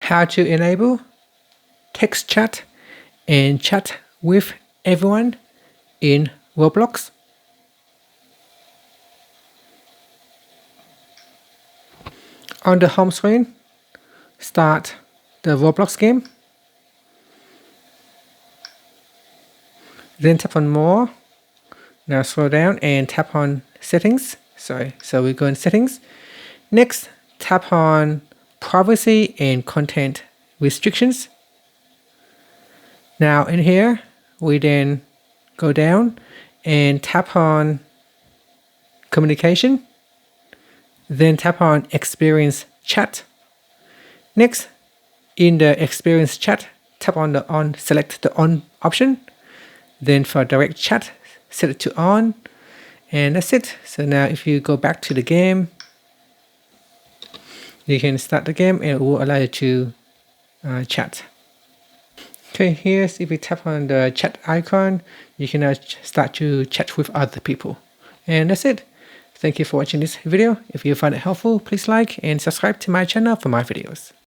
how to enable text chat and chat with everyone in Roblox. On the home screen, start the Roblox game. Then tap on More. Now scroll down and tap on Settings. So we go in Settings. Next, tap on Privacy and Content Restrictions. Now in here, we then go down and tap on Communication. Then tap on Experience Chat. Next, in the Experience Chat, tap on the On, select the On option. Then for Direct Chat, set it to On, and that's it. So now if you go back to the game, you can start the game and it will allow you to chat. Okay, here's if you tap on the chat icon, you can now start to chat with other people. And that's it. Thank you for watching this video. If you find it helpful, please like and subscribe to my channel for more videos.